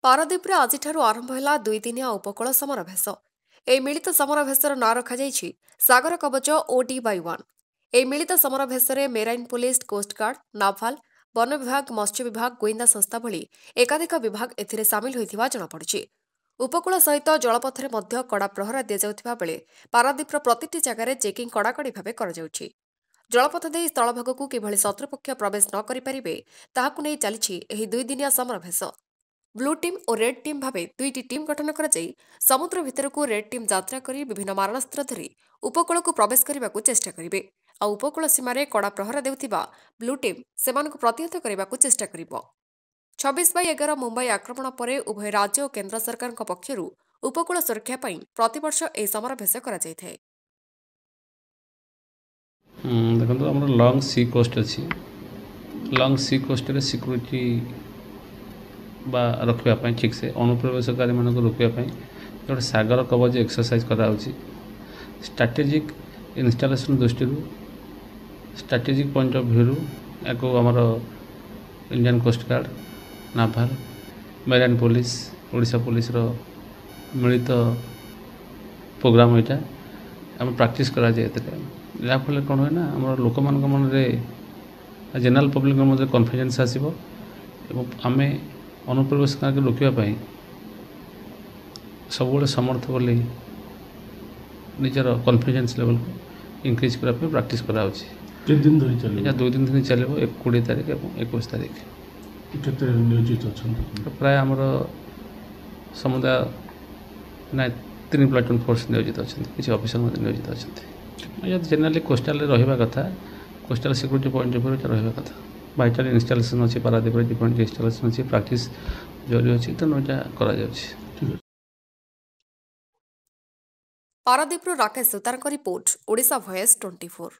ପାରାଦୀପରେ ଆଜିଠାରୁ ଆରମ୍ଭ ହେଲା ଦୁଇଦିନିଆ ଉପକୂଳ ସମରଭେଶ। ଏହି ମିଳିତ ସମରଭେଶର ନାଁ ରଖାଯାଇଛି ସାଗର କବଚ OD/1। ଏହି ମିଳିତ ସମରଭେଶରେ ମେରାଇନ୍ ପୁଲିସ, କୋଷ୍ଟଗାର୍ଡ, ନାଭାଲ, ବନ ବିଭାଗ, ମତ୍ସ୍ୟ ବିଭାଗ, ଗୋଇନ୍ଦା ସଂସ୍ଥା ଭଳି ଏକାଧିକ ବିଭାଗ ଏଥିରେ ସାମିଲ ହୋଇଥିବା ଜଣାପଡ଼ିଛି। ଉପକୂଳ ସହିତ ଜଳପଥରେ ମଧ୍ୟ କଡ଼ା ପ୍ରହରା ଦିଆଯାଉଥିବା ବେଳେ ପାରାଦୀପର ପ୍ରତିଟି ଜାଗାରେ ଚେକିଂ କଡ଼ାକଡ଼ି ଭାବେ କରାଯାଉଛି। ଜଳପଥ ଦେଇ ସ୍ଥଳଭାଗକୁ କିଭଳି ଶତ୍ରୁପକ୍ଷ ପ୍ରବେଶ ନ କରିପାରିବେ ତାହାକୁ ନେଇ ଚାଲିଛି ଏହି ଦୁଇଦିନିଆ ସମରଭେଶ। ବ୍ଲୁ ଟିମ୍ ଓ ରେଡ୍ ଟିମ୍ ଭାବେ ଦୁଇଟି ଟିମ୍ ଗଠନ କରାଯାଇ ସମୁଦ୍ର ଭିତରକୁ ରେଡ୍ ଟିମ୍ ଯାତ୍ରା କରି ବିଭିନ୍ନ ମାରଣାସ୍ତ୍ର ଧରି ଉପକୂଳକୁ ପ୍ରବେଶ କରିବାକୁ ଚେଷ୍ଟା କରିବେ। ଆଉ ଉପକୂଳ ସୀମାରେ କଡ଼ା ପ୍ରହରା ଦେଉଥିବା ବ୍ଲୁ ଟିମ୍ ସେମାନଙ୍କୁ ପ୍ରତିହତ କରିବାକୁ ଚେଷ୍ଟା କରିବ। 26/11 ମୁମ୍ବାଇ ଆକ୍ରମଣ ପରେ ଉଭୟ ରାଜ୍ୟ ଓ କେନ୍ଦ୍ର ସରକାରଙ୍କ ପକ୍ଷରୁ ଉପକୂଳ ସୁରକ୍ଷା ପାଇଁ ପ୍ରତିବର୍ଷ ଏହି ସମରଭେଶ କରାଯାଇଥାଏ। ଦେଖନ୍ତୁ ଆମର ଲଙ୍ଗ୍ ସି କୋଷ୍ଟ ଅଛି। ଲଙ୍ଗ୍ ସି କୋଷ୍ଟରେ ସିକ୍ୟୁରିଟି ବା ରଖିବା ପାଇଁ ଠିକ୍ସେ ଅନୁପ୍ରବେଶକାରୀମାନଙ୍କୁ ରୋକିବା ପାଇଁ ଗୋଟେ ସାଗର କବଚ ଏକ୍ସରସାଇଜ୍ କରାହେଉଛି। ଷ୍ଟ୍ରାଟେଜିକ୍ ଇନଷ୍ଟଲେସନ୍ ଦୃଷ୍ଟିରୁ ଷ୍ଟ୍ରାଟେଜିକ୍ ପଏଣ୍ଟ ଅଫ୍ ଭ୍ୟୁରୁ ୟାକୁ ଆମର Indian coastguard, naval, marine police, Odisha ପୋଲିସର ମିଳିତ ପ୍ରୋଗ୍ରାମ ଏଇଟା ଆମେ ପ୍ରାକ୍ଟିସ୍ କରାଯାଏ। ଏଥିରେ ଯାହାଫଳରେ କ'ଣ ହୁଏ ନା ଆମର ଲୋକମାନଙ୍କ ମନରେ ଜେନେରାଲ୍ ପବ୍ଲିକ୍ଙ୍କ ମଧ୍ୟରେ କନଫିଡେନ୍ସ ଆସିବ ଏବଂ ଆମେ ଅନୁପ୍ରବେଶକାରୀଙ୍କୁ ରୋକିବା ପାଇଁ ସବୁବେଳେ ସମର୍ଥ ବୋଲି ନିଜର କନଫିଡେନ୍ସ ଲେଭେଲକୁ ଇନକ୍ରିଜ୍ କରିବା ପାଇଁ ପ୍ରାକ୍ଟିସ୍ କରାହେଉଛି। କେତେ ଦିନ ଧରି ଚାଲିବ? ଏହା 2 ଦିନ ଧରି ଚାଲିବ, 20 ତାରିଖ ଏବଂ 21 ତାରିଖ। କେତେ ନିୟୋଜିତ ଅଛନ୍ତି? ପ୍ରାୟ ଆମର ସମୁଦାୟ 3 ପ୍ଲାଟୁନ୍ ଫୋର୍ସ ନିୟୋଜିତ ଅଛନ୍ତି, କିଛି ଅଫିସର ମଧ୍ୟ ନିୟୋଜିତ ଅଛନ୍ତି। ଜେନେରାଲି କୋଷ୍ଟାଲରେ ରହିବା କଥା, କୋଷ୍ଟାଲ ସିକ୍ୟୁରିଟି ପଏଣ୍ଟ ଅଫ୍ ଭ୍ୟୁରେ ରହିବା କଥା। ଭାଇଟାଲ୍ ଇନଷ୍ଟଲେସନ୍ ଅଛି, ପାରାଦୀପରେ ଡିଫରେଣ୍ଟ ଇନଷ୍ଟଲେସନ୍ ଅଛି, ପ୍ରାକ୍ଟିସ୍ ଜରୁରୀ ଅଛି, ତେଣୁ ଏଇଟା କରାଯାଉଛି। ପାରାଦୀପରୁ ରାକେଶ ସୁତାରଙ୍କ ରିପୋର୍ଟ, ଓଡ଼ିଶା ଭଏସ୍ 24।